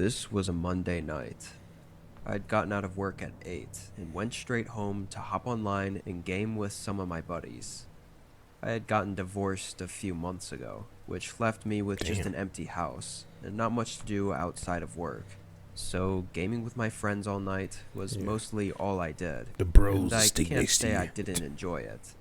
This was a Monday night. I'd gotten out of work at 8 and went straight home to hop online and game with some of my buddies. I had gotten divorced a few months ago, which left me with just an empty house and not much to do outside of work. So gaming with my friends all night was mostly all I did. The bros and I stay can't next to say you. I didn't enjoy it.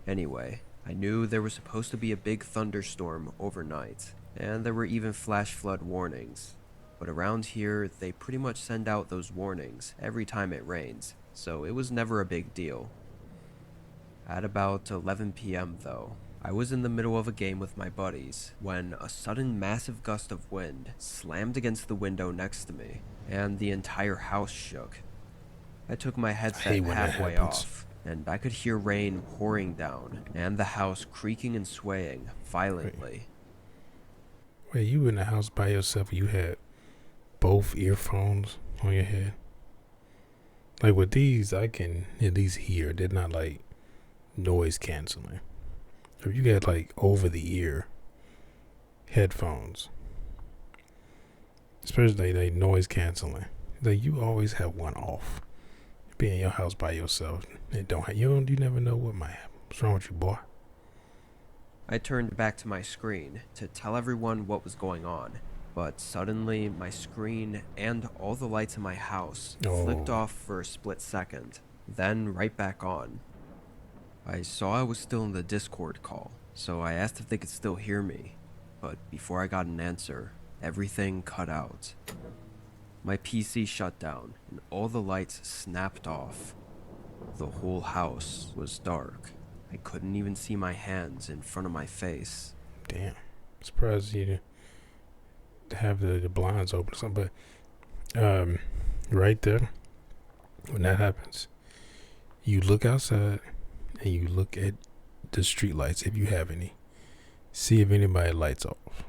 Anyway, I knew there was supposed to be a big thunderstorm overnight, and there were even flash flood warnings. But around here, they pretty much send out those warnings every time it rains, so it was never a big deal. At about 11 p.m. though, I was in the middle of a game with my buddies when a sudden massive gust of wind slammed against the window next to me, and the entire house shook. I took my headset halfway off, and I could hear rain pouring down, and the house creaking and swaying violently. Wait, you in the house by yourself? You had both earphones on your head? Like with these, I can at least hear. They're not like noise canceling. If you got like over the ear headphones, especially like noise canceling, like you always have one off. Be in your house by yourself. You never know what might happen. What's wrong with you, boy? I turned back to my screen to tell everyone what was going on, but suddenly my screen and all the lights in my house flicked off for a split second, then right back on. I saw I was still in the Discord call, so I asked if they could still hear me, but before I got an answer, everything cut out. My PC shut down, and all the lights snapped off. The whole house was dark. I couldn't even see my hands in front of my face. Damn. Surprised you to have the blinds open or something, but right there, when that happens, you look outside and you look at the street lights, if you have any. See if anybody lights off.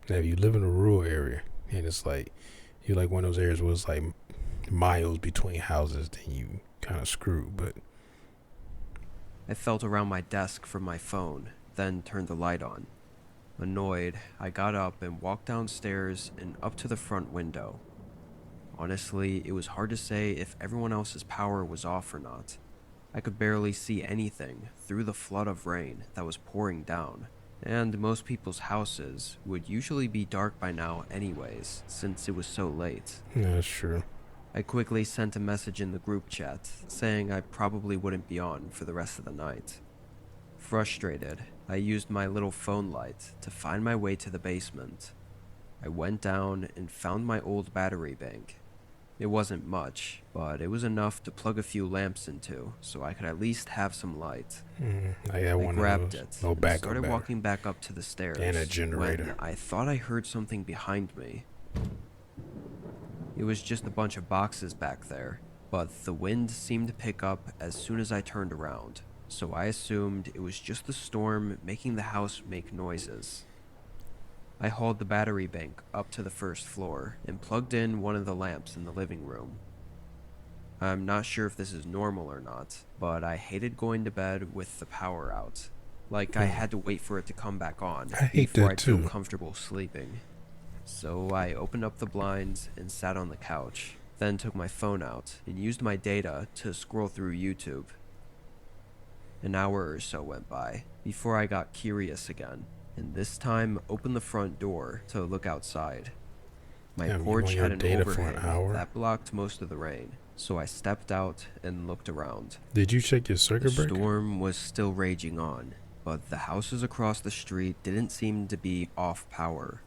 Now, if you live in a rural area and it's like, you're like one of those areas where it's like miles between houses, then you kind of screwed, but. I felt around my desk for my phone, then turned the light on. Annoyed, I got up and walked downstairs and up to the front window. Honestly, it was hard to say if everyone else's power was off or not. I could barely see anything through the flood of rain that was pouring down, and most people's houses would usually be dark by now anyways, since it was so late. Yeah, that's true. I quickly sent a message in the group chat saying I probably wouldn't be on for the rest of the night. Frustrated, I used my little phone light to find my way to the basement. I went down and found my old battery bank. It wasn't much, but it was enough to plug a few lamps into, so I could at least have some light. I grabbed it and started walking back up to the stairs and a generator. when I thought I heard something behind me. It was just a bunch of boxes back there, but the wind seemed to pick up as soon as I turned around, so I assumed it was just the storm making the house make noises. I hauled the battery bank up to the first floor and plugged in one of the lamps in the living room. I'm not sure if this is normal or not, but I hated going to bed with the power out. Like I had to wait for it to come back on before I'd feel comfortable sleeping. So I opened up the blinds and sat on the couch, then took my phone out and used my data to scroll through YouTube. An hour or so went by before I got curious again, and this time opened the front door to look outside. My porch had an overhang that blocked most of the rain, so I stepped out and looked around. Did you check your circuit breaker? The storm was still raging on, but the houses across the street didn't seem to be off power.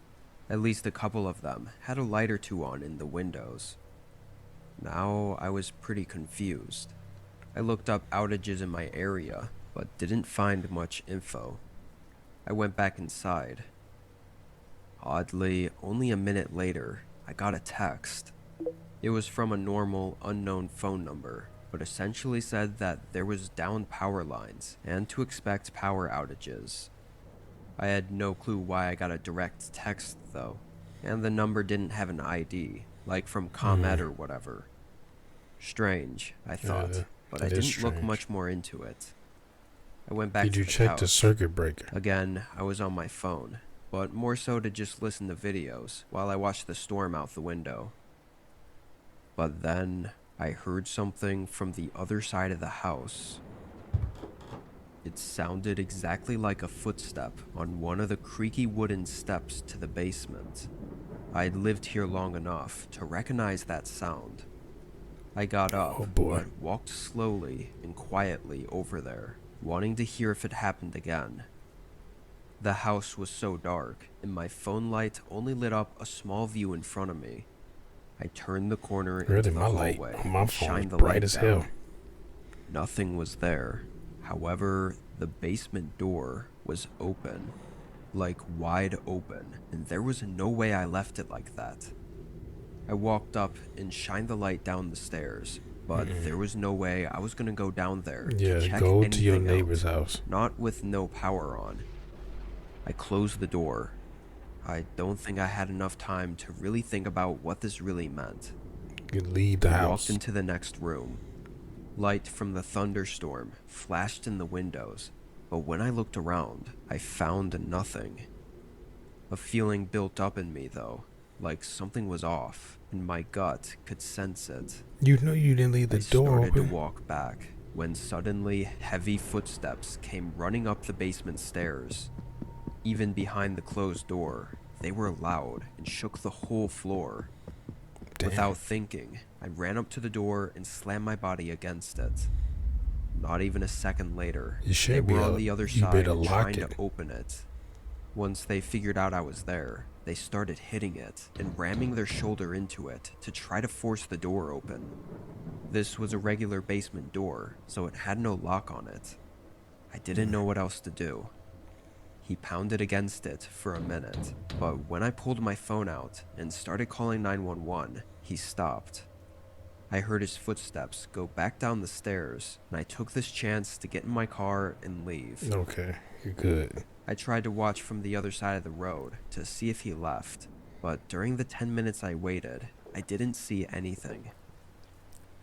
At least a couple of them had a light or two on in the windows. Now I was pretty confused. I looked up outages in my area, but didn't find much info. I went back inside. Oddly, only a minute later, I got a text. It was from a normal, unknown phone number, but essentially said that there was downed power lines and to expect power outages. I had no clue why I got a direct text though, and the number didn't have an ID, like from ComEd or whatever. Strange, I thought, but I didn't look much more into it. I went back to the couch. Did you check the circuit breaker? Again, I was on my phone, but more so to just listen to videos while I watched the storm out the window. But then I heard something from the other side of the house. It sounded exactly like a footstep on one of the creaky wooden steps to the basement. I'd lived here long enough to recognize that sound. I got up, Oh boy. but walked slowly and quietly over there, wanting to hear if it happened again. The house was so dark, and my phone light only lit up a small view in front of me. I turned the corner into Really, the my light hallway on my and phone is shined the bright light as down. hell. Nothing was there. However, the basement door was open, like wide open, and there was no way I left it like that. I walked up and shined the light down the stairs, but there was no way I was going to go down there Yeah, to check go anything to your neighbor's out, house. not with no power on. I closed the door. I don't think I had enough time to really think about what this really meant. You leave the I house. walked into the next room. Light from the thunderstorm flashed in the windows, but when I looked around, I found nothing. A feeling built up in me, though, like something was off, and my gut could sense it. You know you didn't leave the I door started to open. walk back, when suddenly heavy footsteps came running up the basement stairs. Even behind the closed door, they were loud and shook the whole floor. Damn. Without thinking, I ran up to the door and slammed my body against it. Not even a second later, You should they be were on able- the other you side better and lock trying it. to open it. Once they figured out I was there, they started hitting it and ramming their shoulder into it to try to force the door open. This was a regular basement door, so it had no lock on it. I didn't know what else to do. He pounded against it for a minute, but when I pulled my phone out and started calling 911, he stopped. I heard his footsteps go back down the stairs, and I took this chance to get in my car and leave. Okay, you're good. I tried to watch from the other side of the road to see if he left, but during the 10 minutes I waited, I didn't see anything.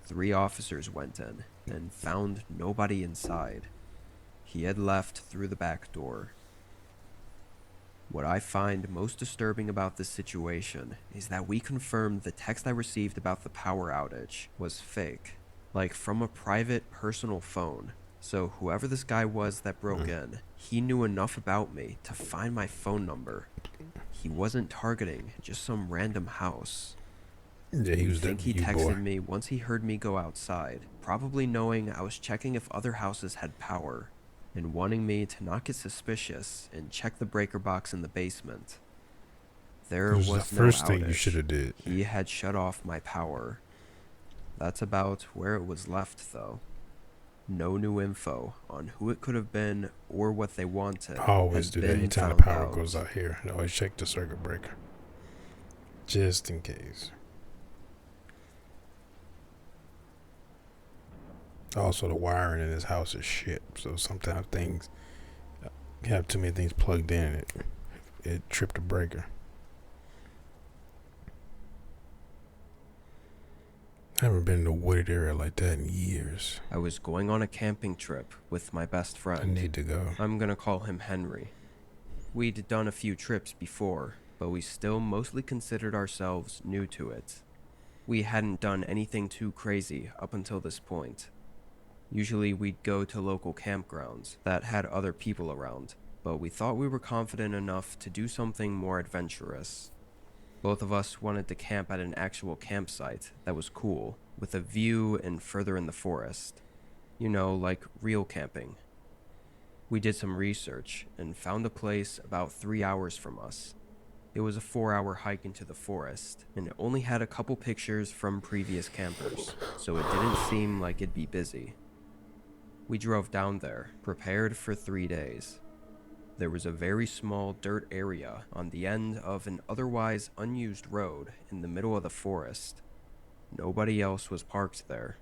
3 officers went in and found nobody inside. He had left through the back door. What I find most disturbing about this situation is that we confirmed the text I received about the power outage was fake, like from a private personal phone. So whoever this guy was that broke in, he knew enough about me to find my phone number. He wasn't targeting just some random house. Yeah, he I was think he you texted boy. me once he heard me go outside, probably knowing I was checking if other houses had power, and wanting me to not get suspicious and check the breaker box in the basement. There It was was the no first thing you outage. should have did. He had shut off my power. That's about where it was left, though. No new info on who it could have been or what they wanted. I always has do that been anytime the found power out. goes out here. I always check the circuit breaker. Just in case. Also, the wiring in this house is shit. So sometimes things have too many things plugged in. It tripped the breaker. I haven't been in a wooded area like that in years. I was going on a camping trip with my best I friend. need to go. I'm gonna call him Henry. We'd done a few trips before, but we still mostly considered ourselves new to it. We hadn't done anything too crazy up until this point. Usually we'd go to local campgrounds that had other people around, but we thought we were confident enough to do something more adventurous. Both of us wanted to camp at an actual campsite that was cool, with a view and further in the forest. You know, like real camping. We did some research and found a place about 3 hours from us. It was a 4-hour hike into the forest, and it only had a couple pictures from previous campers, so it didn't seem like it'd be busy. We drove down there, prepared for 3 days. There was a very small dirt area on the end of an otherwise unused road in the middle of the forest. Nobody else was parked there.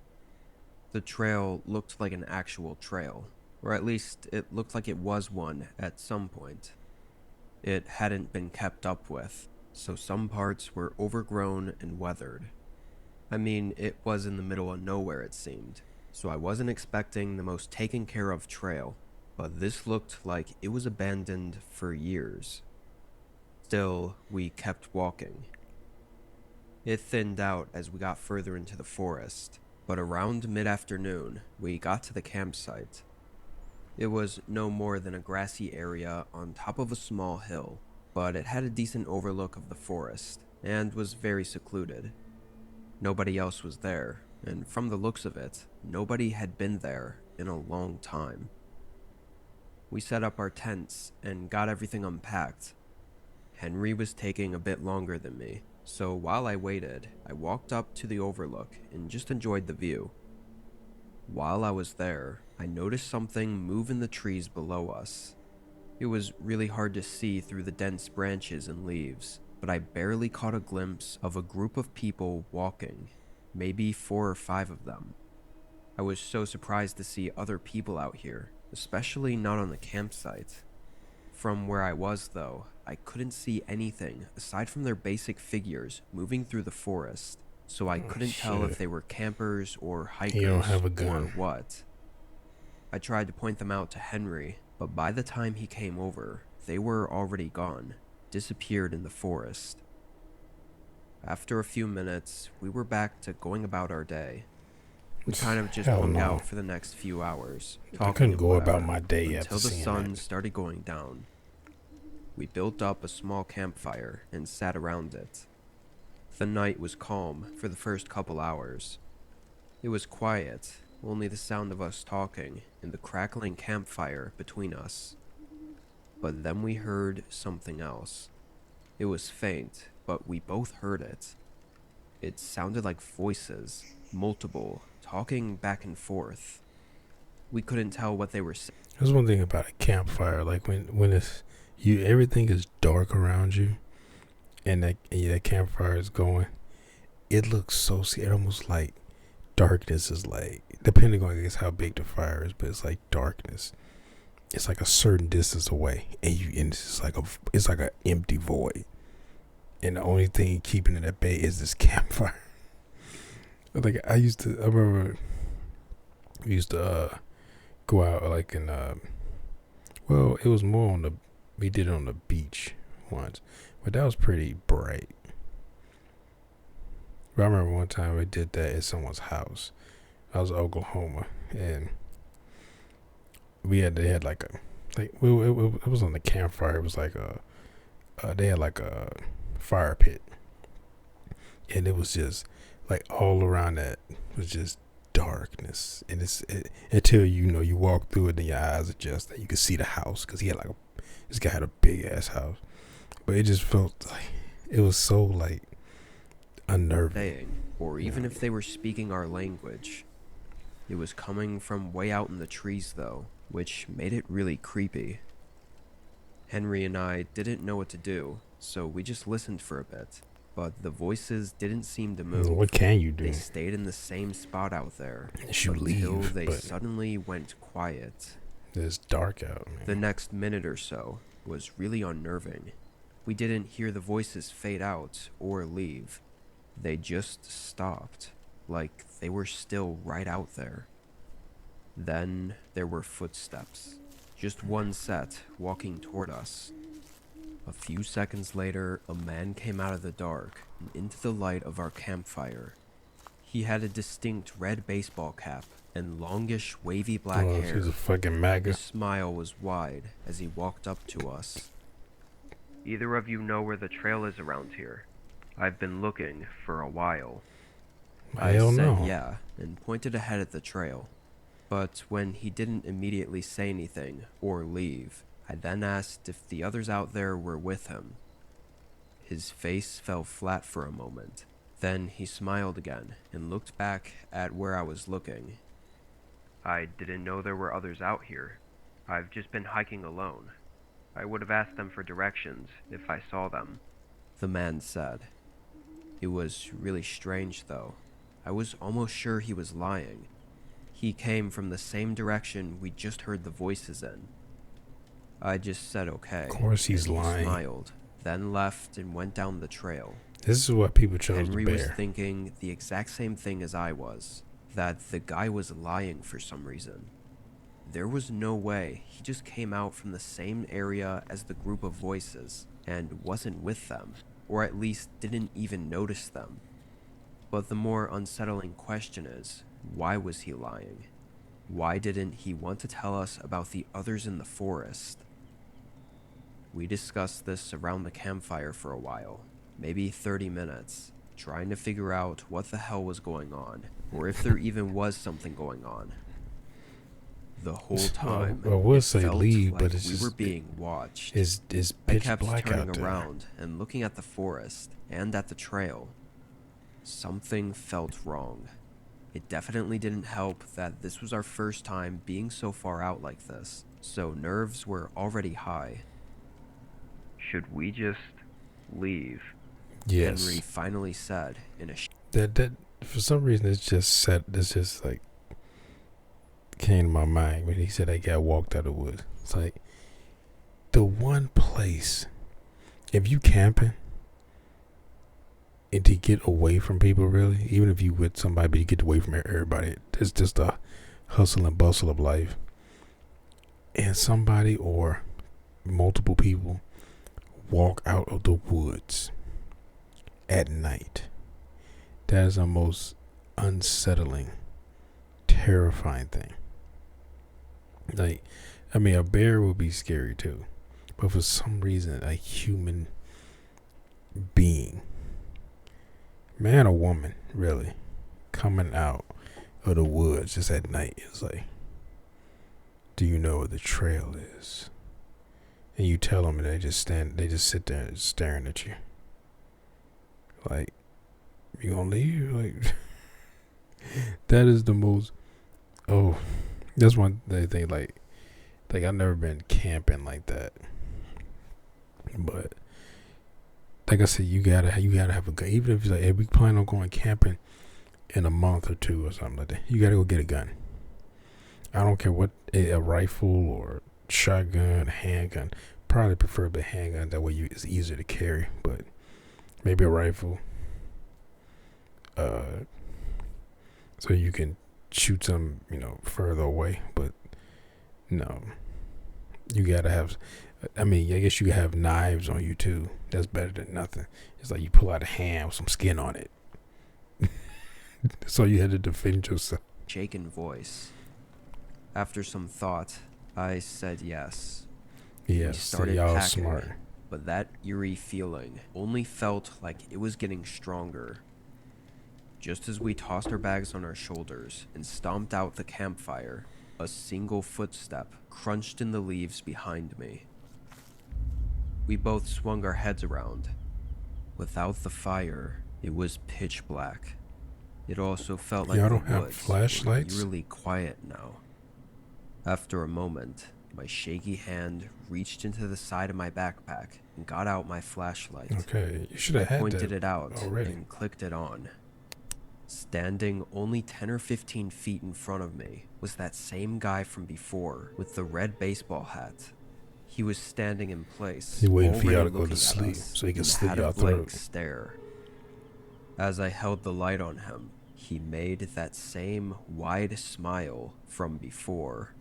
The trail looked like an actual trail, or at least it looked like it was one at some point. It hadn't been kept up with, so some parts were overgrown and weathered. I mean, it was in the middle of nowhere, it seemed, so I wasn't expecting the most taken care of trail, but this looked like it was abandoned for years. Still, we kept walking. It thinned out as we got further into the forest, but around mid-afternoon, we got to the campsite. It was no more than a grassy area on top of a small hill, but it had a decent overlook of the forest, and was very secluded. Nobody else was there, and from the looks of it, nobody had been there in a long time. We set up our tents and got everything unpacked. Henry was taking a bit longer than me, so while I waited, I walked up to the overlook and just enjoyed the view. While I was there, I noticed something move in the trees below us. It was really hard to see through the dense branches and leaves, but I barely caught a glimpse of a group of people walking, maybe 4 or 5 of them. I was so surprised to see other people out here, especially not on the campsite. From where I was, though, I couldn't see anything aside from their basic figures moving through the forest, so I couldn't tell if they were campers or hikers You don't have a or gun. what. I tried to point them out to Henry, but by the time he came over, they were already gone, disappeared in the forest. After a few minutes, we were back to going about our day. We kind of just Hell hung no. out for the next few hours, I talking couldn't and go about whatever, my day after until the seeing sun that. started going down. We built up a small campfire and sat around it. The night was calm for the first couple hours. It was quiet, only the sound of us talking and the crackling campfire between us. But then we heard something else. It was faint, but we both heard it. It sounded like voices, multiple, talking back and forth. We couldn't tell what they were saying. There's one thing about a campfire, like when it's you, everything is dark around you, and that campfire is going. It looks so scary, almost like darkness is like, depending on I guess how big the fire is, but it's like darkness. It's like a certain distance away, and it's like an empty void, and the only thing keeping it at bay is this campfire. Like I remember we used to go out like in well, it was more on we did it on the beach once, but that was pretty bright. But I remember one time we did that at someone's house. I was in Oklahoma, and they had like it was on the campfire. It was like they had like a fire pit, and it was just like all around that was just darkness, and until you walk through it and your eyes adjust that you could see the house, because this guy had a big ass house, but it just felt like it was so like unnerving. Or even if they were speaking our language. It was coming from way out in the trees though, which made it really creepy. Henry and I didn't know what to do, so we just listened for a bit, but the voices didn't seem to move. What can you do? They stayed in the same spot out there You until leave, they but suddenly went quiet. it's dark out, man. The next minute or so was really unnerving. We didn't hear the voices fade out or leave. They just stopped, like they were still right out there. Then there were footsteps, just one set walking toward us. A few seconds later, a man came out of the dark and into the light of our campfire. He had a distinct red baseball cap and longish, wavy black hair. He's a fucking MAGA. His smile was wide as he walked up to us. "Either of you know where the trail is around here? I've been looking for a while." I Hell said no. yeah, and pointed ahead at the trail. But when he didn't immediately say anything or leave, I then asked if the others out there were with him. His face fell flat for a moment. Then he smiled again and looked back at where I was looking. "I didn't know there were others out here. I've just been hiking alone. I would have asked them for directions if I saw them," the man said. It was really strange though. I was almost sure he was lying. He came from the same direction we just heard the voices in. I just said okay. Of course he's and he lying. smiled, then left and went down the trail. This is what people chose Henry to was bear. thinking the exact same thing as I was, that the guy was lying for some reason. There was no way he just came out from the same area as the group of voices. and wasn't with them, or at least didn't even notice them. But the more unsettling question is, why was he lying? Why didn't he want to tell us about the others in the forest? We discussed this around the campfire for a while, maybe 30 minutes, trying to figure out what the hell was going on, or if there even was something going on. The whole time, I would it say felt leave, like but it's we just were being watched. it's I pitch kept black turning out there. around and looking at the forest and at the trail. Something felt wrong. It definitely didn't help that this was our first time being so far out like this, so nerves were already high. Should we just leave? Yes. Henry finally said in a That for some reason it's just like came to my mind when he said I got walked out of the woods. It's like the one place, if you camping and to get away from people, really, even if you with somebody, but you get away from everybody, it's just a hustle and bustle of life. And somebody or multiple people walk out of the woods at night. That is the most unsettling, terrifying thing. Like, I mean, a bear would be scary too, but for some reason, a human being, man or woman, really, coming out of the woods just at night is like, do you know where the trail is? And you tell them, and they just sit there staring at you, like, you gonna leave? Like, that is the most. Oh, that's one thing. Like I've never been camping like that, but like I said, you gotta have a gun. Even if it's like, if we plan on going camping in a month or two or something like that, you gotta go get a gun. I don't care what, a rifle or shotgun, handgun. Probably prefer a handgun. That way, it's easier to carry. But maybe a rifle, so you can shoot some, further away. But no, you gotta have. I mean, I guess you have knives on you too. That's better than nothing. It's like you pull out a hand with some skin on it. So you had to defend yourself. shaken voice. After some thought, I said yes. Yeah, We so started y'all packing, smart. but that eerie feeling only felt like it was getting stronger. Just as we tossed our bags on our shoulders and stomped out the campfire, a single footstep crunched in the leaves behind me. We both swung our heads around. Without the fire, it was pitch black. It also felt like Y'all the don't have woods flashlights? were eerily quiet now. After a moment, my shaky hand reached into the side of my backpack and got out my flashlight. Okay, you should I have had pointed that it out already. and clicked it on. Standing only 10 or 15 feet in front of me was that same guy from before with the red baseball hat. He was standing in place, He waiting for y'all already to go to looking at sleep us, so he can and slit had y'all a blank throat. stare. As I held the light on him, he made that same wide smile from before.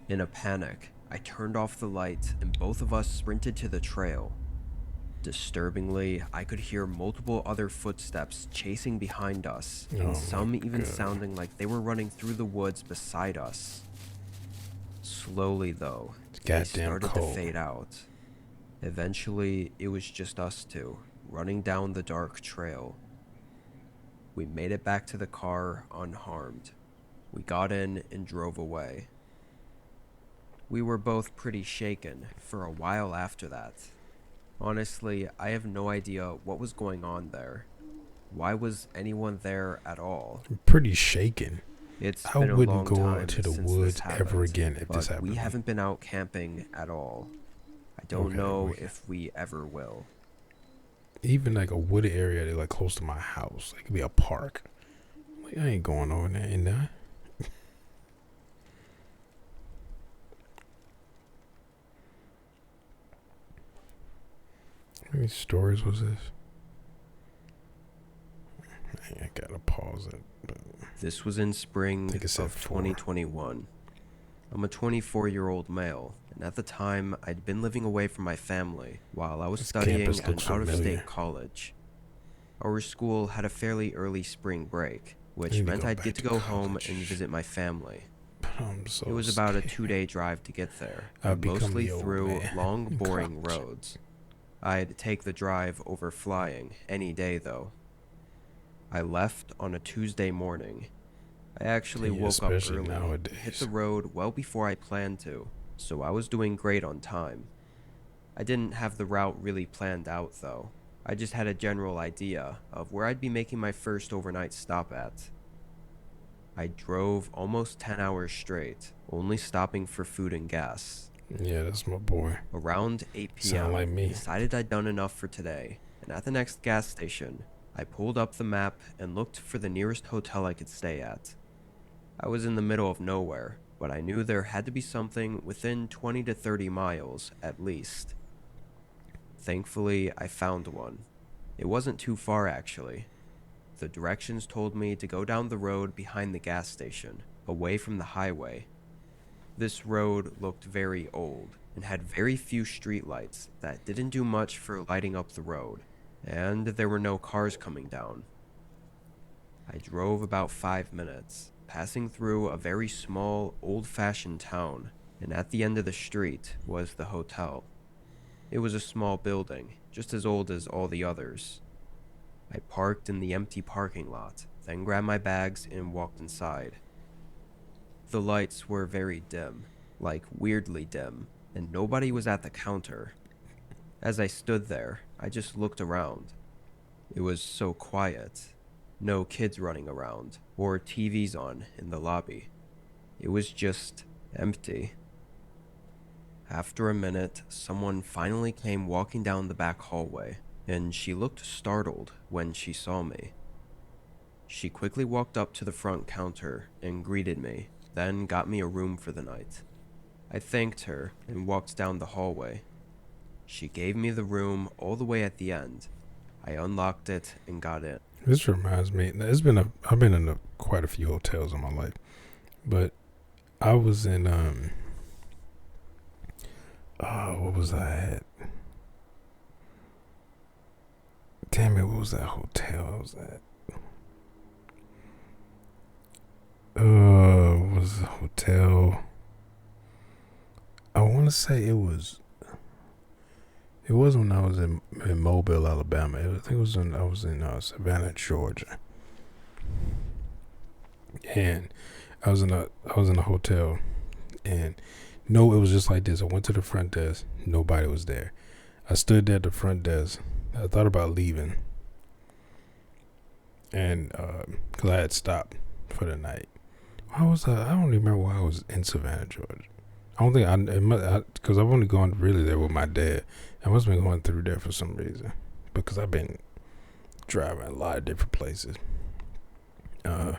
In a panic, I turned off the light and both of us sprinted to the trail. Disturbingly, I could hear multiple other footsteps chasing behind us, Oh and some my even God. sounding like they were running through the woods beside us. Slowly, though, they Goddamn started cold. to fade out. Eventually, it was just us two, running down the dark trail. We made it back to the car unharmed. We got in and drove away. We were both pretty shaken for a while after that. Honestly, I have no idea what was going on there. Why was anyone there at all? I'm pretty shaken. It's I been a wouldn't long go time out to the since woods this ever happened, again if this but happened we to me. haven't been out camping at all. I don't Okay, know we- if we ever will. Even like a wooded area that like close to my house. It could be a park. Like, I ain't going over there in there. How many stories was this? I gotta pause it. But This was in spring think it said of 4. 2021. I'm a 24-year-old male, and at the time, I'd been living away from my family while I was This studying campus at an looks out-of-state familiar. college. Our school had a fairly early spring break, I which need to meant go I'd back get to to go home and college. visit my family. I'm It so was about a scared. 2-day drive to get there, I'll and become mostly the old through man long, in boring college. roads. I'd take the drive over flying any day, though. I left on a Tuesday morning. I actually Yeah, woke up especially early and hit the nowadays. road well before I planned to, so I was doing great on time. I didn't have the route really planned out, though. I just had a general idea of where I'd be making my first overnight stop at. I drove almost 10 hours straight, only stopping for food and gas. Yeah, that's my boy. Around Sound 8 p.m., like I me. decided I'd done enough for today, and at the next gas station, I pulled up the map and looked for the nearest hotel I could stay at. I was in the middle of nowhere, but I knew there had to be something within 20 to 30 miles, at least. Thankfully, I found one. It wasn't too far, actually. The directions told me to go down the road behind the gas station, away from the highway. This road looked very old and had very few streetlights that didn't do much for lighting up the road, and there were no cars coming down. I drove about 5 minutes, passing through a very small, old-fashioned town, and at the end of the street was the hotel. It was a small building, just as old as all the others. I parked in the empty parking lot, then grabbed my bags and walked inside. The lights were very dim, like weirdly dim, and nobody was at the counter. As I stood there, I just looked around. It was so quiet. No kids running around, or TVs on in the lobby. It was just empty. After a minute, someone finally came walking down the back hallway, and she looked startled when she saw me. She quickly walked up to the front counter and greeted me, then got me a room for the night. I thanked her and walked down the hallway. She gave me the room all the way at the end. I unlocked it and got in. This reminds me. I've been in quite a few hotels in my life, but I was in what was I at? Damn it, what was that hotel I was at? What was the hotel? I want to say it was. It was when I was in Mobile, Alabama. I think it was when I was in Savannah, Georgia, and I was in a hotel, and no, it was just like this. I went to the front desk. Nobody was there. I stood there at the front desk. I thought about leaving, and because I had stopped for the night. Why was I don't remember why I was in Savannah, Georgia. I don't think because I've only gone really there with my dad. I must have been going through there for some reason because I've been driving a lot of different places. Oh,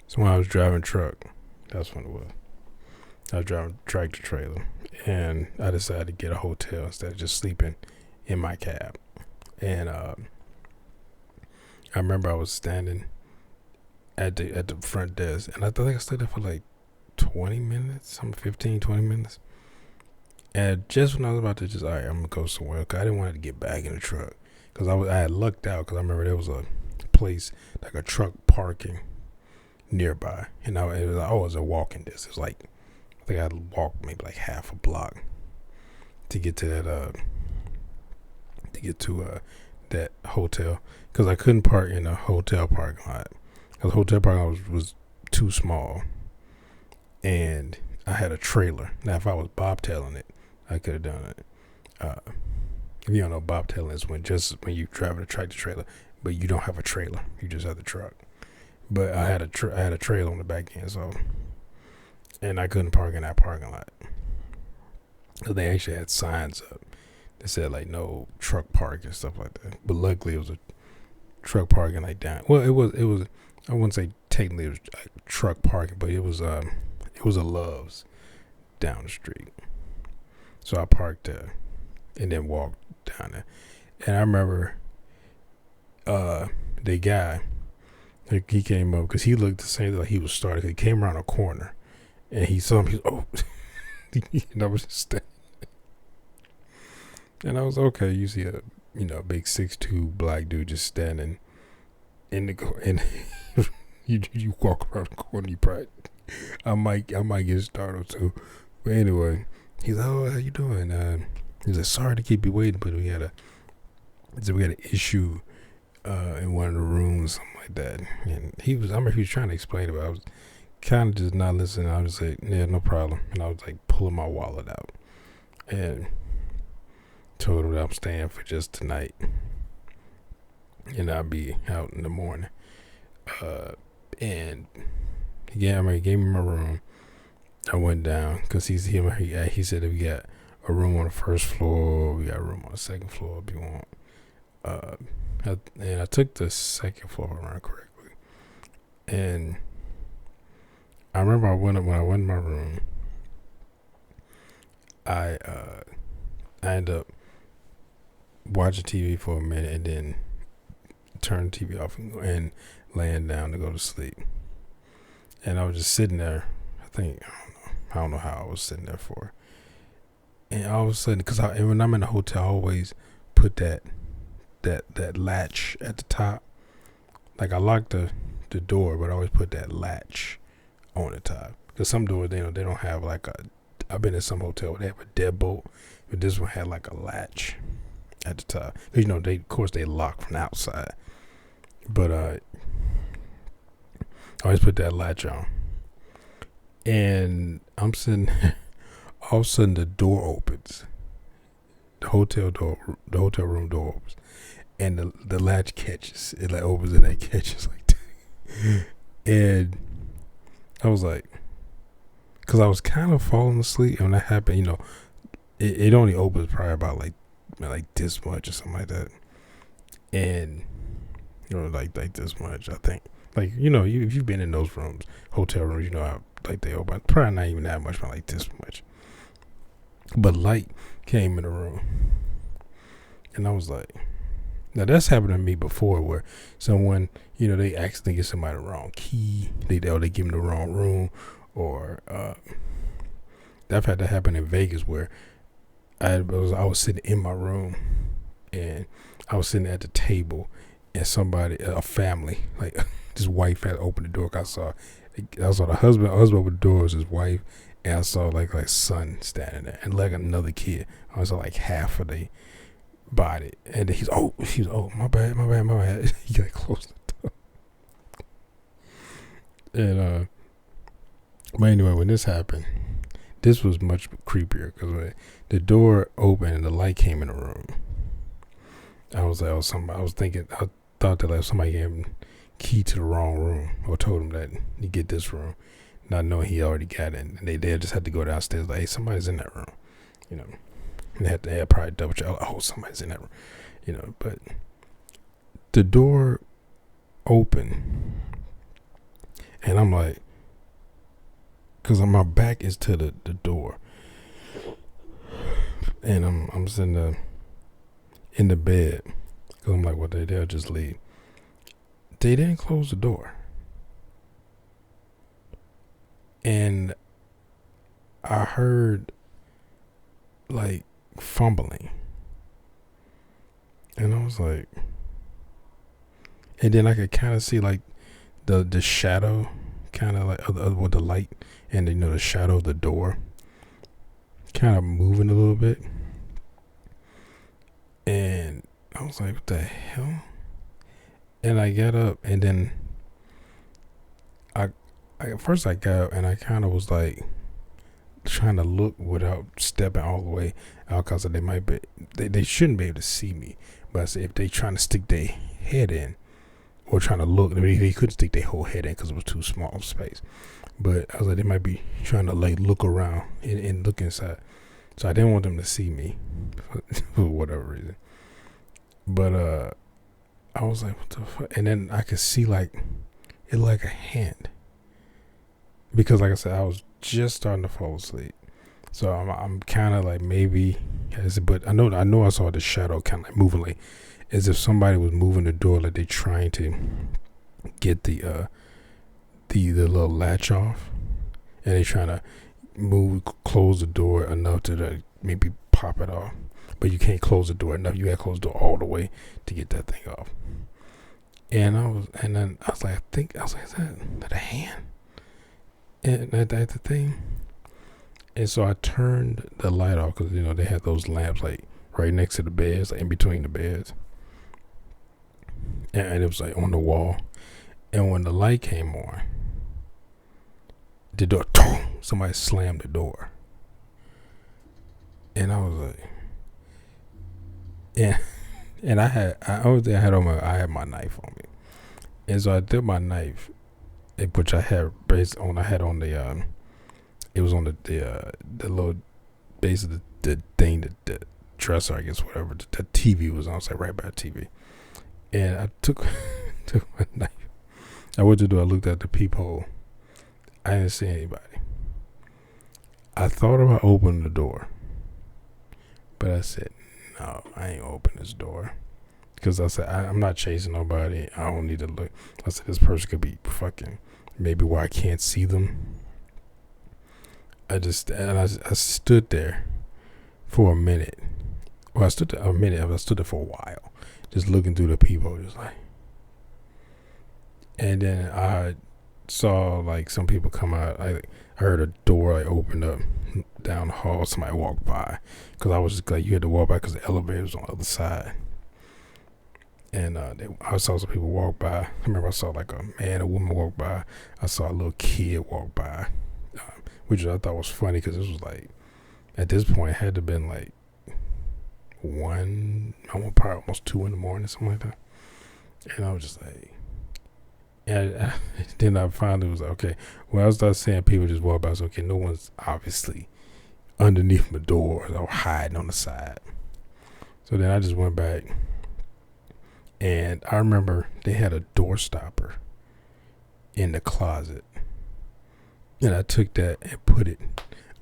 so when I was driving truck, that's when it was. I was driving tractor trailer, and I decided to get a hotel instead of just sleeping in my cab. And I remember I was standing at the front desk, and I think I stood there for like 20 minutes, some 15, 20 minutes. And just when I was about to all right, I'm gonna go somewhere, cause I didn't want to get back in the truck, cause I had lucked out, cause I remember there was a place like a truck parking nearby, and it was a walking distance. It was like I think I had to walk maybe like half a block to get to that hotel, cause I couldn't park in a hotel parking lot. Cause the hotel parking lot was too small, and I had a trailer. Now, if I was bobtailing it, I could have done it. If you don't know, bobtailing is when you driving a tractor trailer, but you don't have a trailer. You just have the truck. But I had a trailer on the back end, so, and I couldn't park in that parking lot. So they actually had signs up that said like no truck park and stuff like that. But luckily, it was a truck parking like down. Well, it was. I wouldn't say technically it was like truck parking, but it was a Love's down the street. So I parked there and then walked down there. And I remember the guy, Like he came up because he looked the same like he was starting. He came around a corner and he saw me. Oh, and I was just standing. And I was okay. You see a big 6'2" black dude just standing in the and you walk around the corner. You probably I might get startled too. But anyway, he's like, "Oh, how you doing?" He's like, "Sorry to keep you waiting, but we had an issue in one of the rooms, something like that." And I remember he was trying to explain it, but I was kind of just not listening. I was like, "Yeah, no problem." And I was like pulling my wallet out and told him that I'm staying for just tonight, and I'll be out in the morning. And he gave me my room. I went down because he said if we got a room on the first floor, we got a room on the second floor if you want. And I took the second floor around correctly. And I remember when I went in my room, I ended up watching TV for a minute and then turned the TV off and laying down to go to sleep. And I was just sitting there. I don't know how I was sitting there for. And all of a sudden, because when I'm in a hotel, I always put that latch at the top. Like I lock the door, but I always put that latch on the top. Because some doors, they don't have like I've been in some hotel where they have a deadbolt, but this one had like a latch at the top. Because they lock from the outside. But I always put that latch on. And I'm sitting, all of a sudden the door opens. The hotel room door opens. And the latch catches. It like opens and it catches like that. And I was like, because I was kind of falling asleep. And when that happened, it only opens probably about like this much or something like that. And, like this much, I think. Like, if you've been in those rooms, hotel rooms, you know how like they open. Probably not even that much, but like this much. But light came in the room. And I was like, now that's happened to me before where someone, they accidentally get somebody the wrong key. They give them the wrong room. Or I've had that happen in Vegas where I was sitting in my room and I was sitting at the table and a family, like this wife had opened the door. I saw the husband open the door was his wife, and I saw like son standing there and like another kid. I was like half of the body, and he's my bad. He got close the door. And but anyway, when this happened, this was much creepier because when the door opened and the light came in the room, I thought that like somebody gave him key to the wrong room or told him that you get this room, not knowing he already got it. And they just had to go downstairs like, hey, somebody's in that room, And they had probably double check. Oh, somebody's in that room, But the door opened, and I'm like, because my back is to the door, and I'm sitting there in the bed. Because I'm like, well, they'll just leave. They didn't close the door. And I heard like fumbling. And I was like, and then I could kind of see like the shadow kind of like with the light and the shadow of the door kind of moving a little bit. And I was like, what the hell? And I got up, and then at first I got up, and I kind of was like trying to look without stepping all the way out, because they shouldn't be able to see me. But I said, if they trying to stick their head in or trying to look, they couldn't stick their whole head in because it was too small of space. But I was like, they might be trying to like look around and look inside. So I didn't want them to see me for whatever reason. But I was like, what the fuck? And then I could see like a hand. Because like I said, I was just starting to fall asleep. So I'm kind of like maybe, but I know I saw the shadow kind of like moving, like as if somebody was moving the door, like they trying to get the little latch off, and they trying to close the door enough to maybe pop it off, but you can't close the door enough. You got to close the door all the way to get that thing off. And then I was like, is that a hand? And at the thing. And so I turned the light off because they had those lamps like right next to the beds, like in between the beds, and it was like on the wall. And when the light came on, the door, somebody slammed the door, and I was like, and I had my knife on me, and so I did my knife, which I had on the it was on the little base of the thing, the dresser, I guess, whatever the TV was on. It's like right by the TV, and I took my knife. I went to the door. I looked at the peephole. I didn't see anybody. I thought about opening the door, but I said, no, I ain't open this door. Because I said, I'm not chasing nobody. I don't need to look. I said, this person could be fucking, maybe where I can't see them. I stood there for a minute. Well, I stood there a minute. I stood there for a while, just looking through the peephole, just like. And then I saw like some people come out. I heard a door like open up down the hall. Somebody walked by, because I was just like, you had to walk by because the elevator was on the other side. And I saw some people walk by. I remember I saw like a man, a woman walk by. I saw a little kid walk by, which I thought was funny because this was like, at this point, it had to have been like probably almost 2 in the morning, something like that. And I was just like, and then I finally was like, okay, when I started seeing people just walk by, I was like, okay, no one's obviously underneath my door or hiding on the side. So then I just went back, and I remember they had a door stopper in the closet, and I took that and put it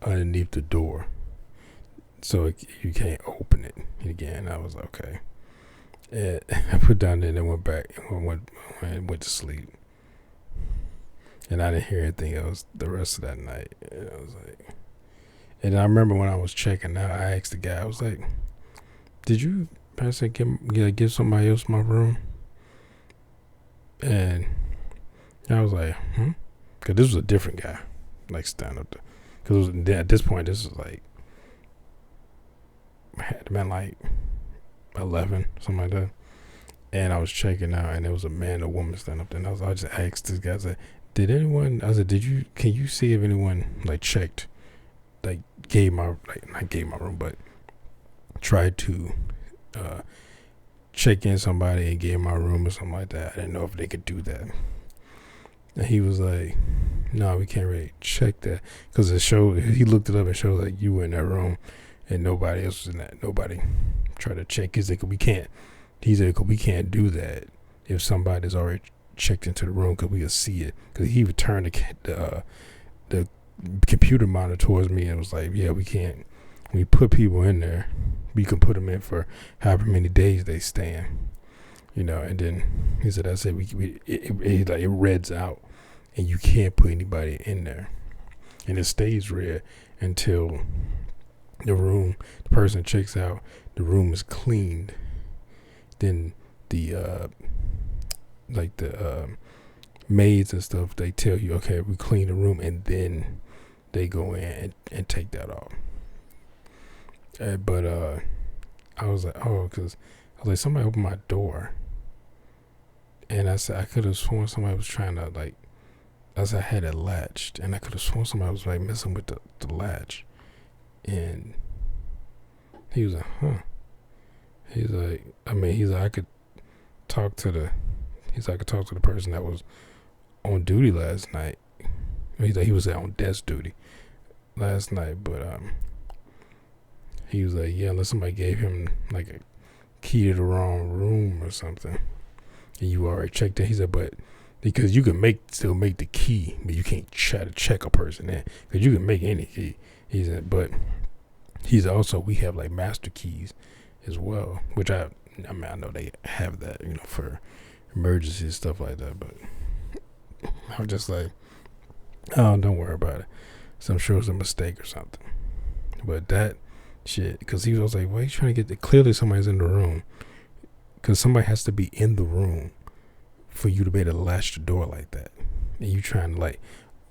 underneath the door so you can't open it again. I was like, okay. And I put down there and then went back and went to sleep. And I didn't hear anything else the rest of that night. And I was like, and I remember when I was checking out, I asked the guy, I was like, did you give somebody else my room? And I was like, because this was a different guy, like stand up there. Because at this point, this was like, had been like 11, something like that. And I was checking out, and there was a man and a woman standing up there. And I just asked this guy, I said, can you see if anyone like checked, like not gave my room, but tried to check in somebody and gave my room or something like that. I didn't know if they could do that. And he was like, no, we can't really check that, because he looked it up and showed like you were in that room and nobody else was in that. Nobody tried to check. He said, we can't do that if somebody's already checked into the room, because we could see it. Because he returned the computer monitor towards me and was like, yeah, we can't. We put people in there, we can put them in for however many days they stay in, and then he said, it reds out, and you can't put anybody in there, and it stays red until the person checks out, the room is cleaned, then the maids and stuff, they tell you, okay, we clean the room, and then they go in and take that off. But I was like, oh, because I was like, somebody opened my door, and I said I could have sworn somebody was trying to I had it latched, and I could have sworn somebody was like messing with the latch, and he was like, huh. He's like, I could talk to the person that was on duty last night. He's like, he was on desk duty last night, but he was like, yeah, unless somebody gave him like a key to the wrong room or something, and you already checked it. He said, but because you can still make the key, but you can't try to check a person in, because you can make any key. He said, but we have like master keys as well, which I know they have that, for emergency and stuff like that. But I'm just like, oh, don't worry about it. So I'm sure it was a mistake or something. But that shit, because he was like, why are you trying to get clearly somebody's in the room. Because somebody has to be in the room for you to be able to latch the door like that. And you trying to like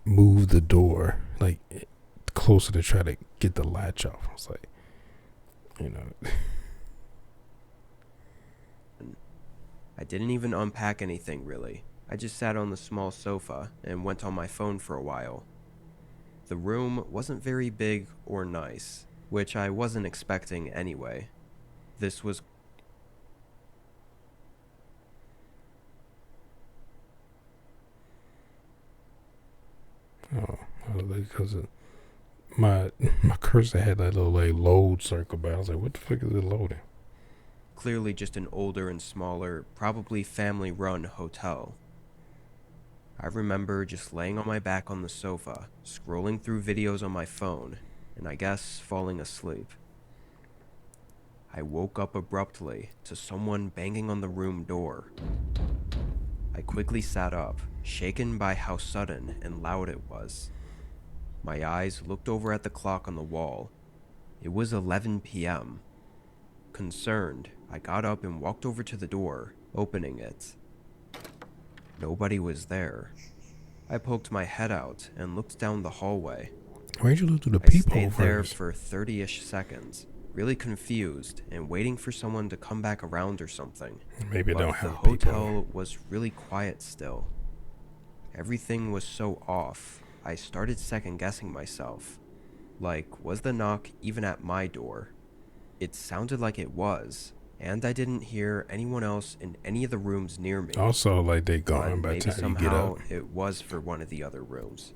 move the door like closer to try to get the latch off. I was like, you know. I didn't even unpack anything really. I just sat on the small sofa and went on my phone for a while. The room wasn't very big or nice, which I wasn't expecting anyway. This was Oh, because my cursor had that little like load circle, but I was like, what the fuck is it loading? clearly just an older and smaller, probably family-run hotel. I remember just laying on my back on the sofa, scrolling through videos on my phone, and I guess falling asleep. I woke up abruptly to someone banging on the room door. I quickly sat up, shaken by how sudden and loud it was. My eyes looked over at the clock on the wall. It was 11 p.m. Concerned, I got up and walked over to the door, opening it. Nobody was there. I poked my head out and looked down the hallway. Why'd you look through the I peephole stayed there first? for 30-ish seconds, really confused and waiting for someone to come back around or something. Maybe it But don't have the a peephole. hotel was really quiet still. Everything was so off, I started second-guessing myself. Like, was the knock even at my door? It sounded like it was, and I didn't hear anyone else in any of the rooms near me. Also, like they gone But by the maybe time you get somehow up. it was for one of the other rooms.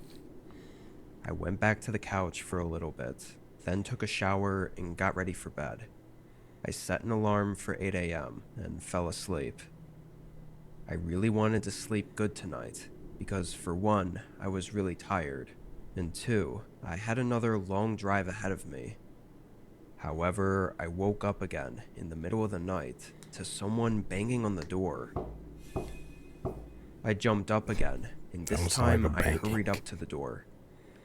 I went back to the couch for a little bit, then took a shower and got ready for bed. I set an alarm for 8 a.m. and fell asleep. I really wanted to sleep good tonight, because for one, I was really tired, and two, I had another long drive ahead of me. However, I woke up again in the middle of the night to someone banging on the door. I jumped up again, and this Sounds like time a I banking. hurried up to the door.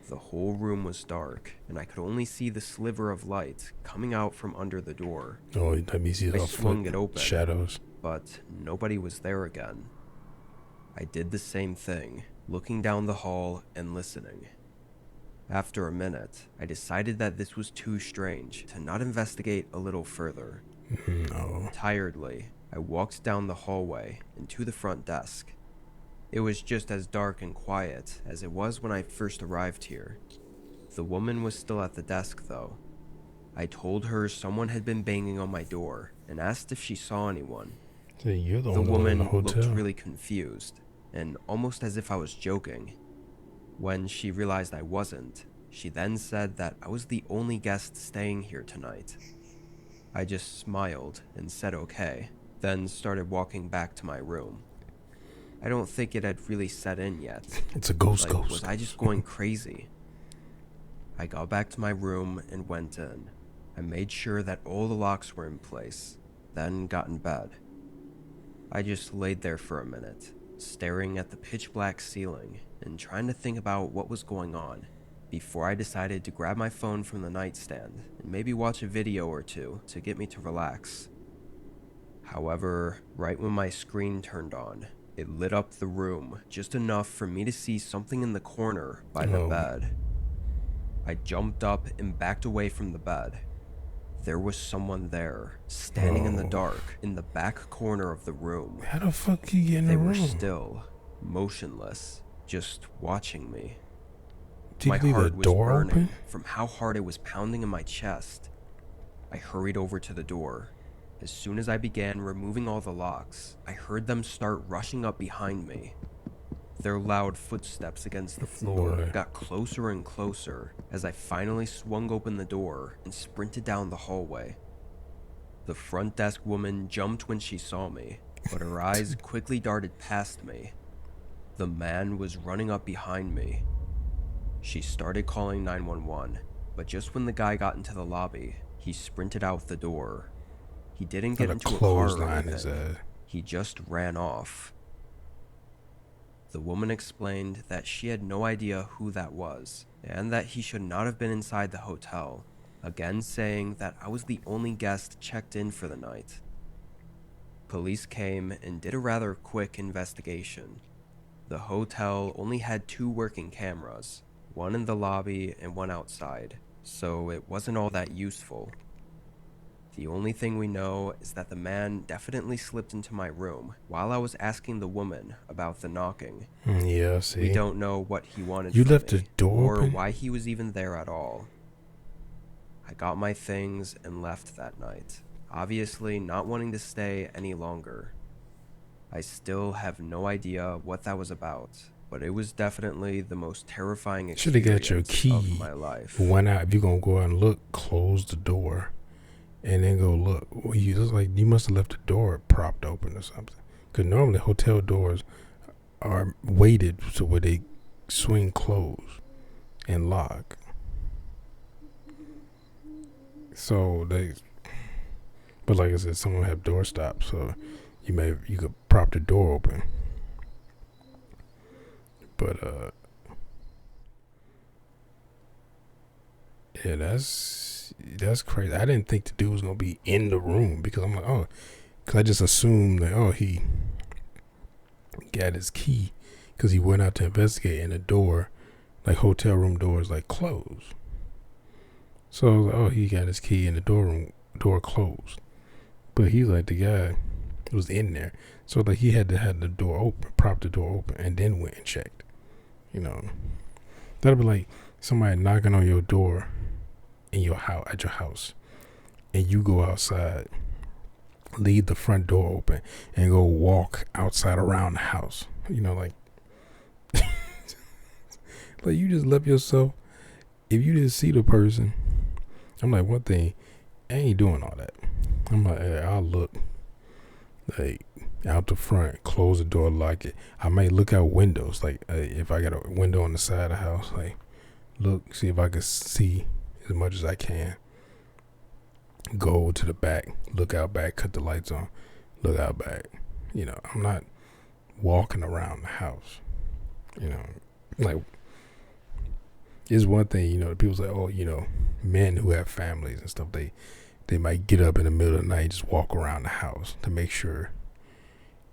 The whole room was dark, and I could only see the sliver of light coming out from under the door. Oh, that means he's I off swung foot it open. shadows. But nobody was there again. I did the same thing, looking down the hall and listening. After a minute, I decided that this was too strange to not investigate a little further. No. Tiredly, I walked down the hallway and to the front desk. It was just as dark and quiet as it was when I first arrived here. The woman was still at the desk though. I told her someone had been banging on my door and asked if she saw anyone. See, you're the The only one in woman the hotel. looked really confused, and almost as if I was joking. When she realized I wasn't, she then said that I was the only guest staying here tonight. I just smiled and said okay, then started walking back to my room. I don't think it had really set in yet. It's a ghost. Was I just going crazy? I got back to my room and went in. I made sure that all the locks were in place, then got in bed. I just laid there for a minute, staring at the pitch black ceiling and trying to think about what was going on, before I decided to grab my phone from the nightstand and maybe watch a video or two to get me to relax. However, right when my screen turned on, it lit up the room just enough for me to see something in the corner by the bed. I jumped up and backed away from the bed. There was someone there, standing in the dark, in the back corner of the room. How the fuck you get in They the room? were still, motionless, just watching me. Did My you leave the heart was door burning open? from how hard it was pounding in my chest. I hurried over to the door. As soon as I began removing all the locks, I heard them start rushing up behind me. Their loud footsteps against the floor Boy. got closer and closer as I finally swung open the door and sprinted down the hallway. The front desk woman jumped when she saw me, but her eyes quickly darted past me. The man was running up behind me. She started calling 911, but just when the guy got into the lobby, he sprinted out the door. He didn't get into a car or clothesline is anything. that? He just ran off. The woman explained that she had no idea who that was, and that he should not have been inside the hotel, again saying that I was the only guest checked in for the night. Police came and did a rather quick investigation. The hotel only had 2 working cameras, one in the lobby and one outside, so it wasn't all that useful. The only thing we know is that the man definitely slipped into my room while I was asking the woman about the knocking. Yeah, see. We don't know what he wanted You from left me, the door or open? why he was even there at all. I got my things and left that night, obviously not wanting to stay any longer. I still have no idea what that was about, but it was definitely the most terrifying Should have got your experience key. of my life. Went out. If you're gonna go out and look, close the door, and then go look. Well, you just like you must have left the door propped open or something. Because normally hotel doors are weighted so where they swing closed and lock. So they, but like I said, some of them have door stops, so you could prop the door open. But yeah, that's crazy. I didn't think the dude was gonna be in the room because I'm like, because I just assumed that he got his key because he went out to investigate and the door, like hotel room doors, like closed. So I was like, he got his key and the door closed. But he's like the guy was in there, so like he had to have the door open, prop the door open, and then went and checked. That'd be like somebody knocking on your door in your house at your house, and you go outside, leave the front door open, and go walk outside around the house. Like like you just left yourself. If you didn't see the person, I'm like, one thing, I ain't doing all that. I'm like, I'll look like out the front, close the door, lock it. I might look out windows, like if I got a window on the side of the house, like look, see if I can see as much as I can. Go to the back, look out back, cut the lights on, look out back. I'm not walking around the house. Like it's one thing, people say, men who have families and stuff, they might get up in the middle of the night and just walk around the house to make sure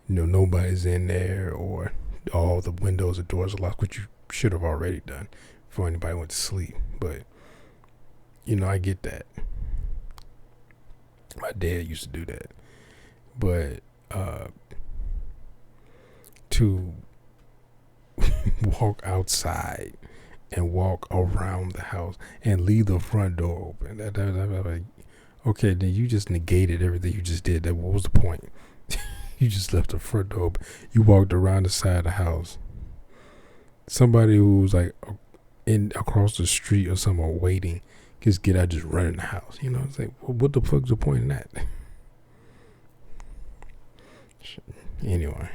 nobody's in there or all the windows and doors are locked, which you should have already done before anybody went to sleep. But I get that. My dad used to do that. But to walk outside and walk around the house and leave the front door open, that like, okay, then you just negated everything you just did. What was the point? You just left the front door open. You walked around the side of the house. Somebody who's like in across the street or somewhere waiting, just get out, just run in the house. It's like, well, what the fuck's the point in that? Anyway,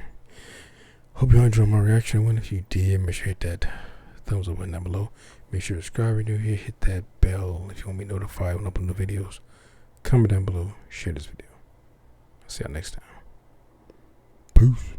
hope you enjoyed my reaction. If you did, make sure you hit that thumbs up button down below. Make sure to subscribe if you're new here. Hit that bell if you want to be notified when I upload new videos. Comment down below. Share this video. I'll see y'all next time. Peace.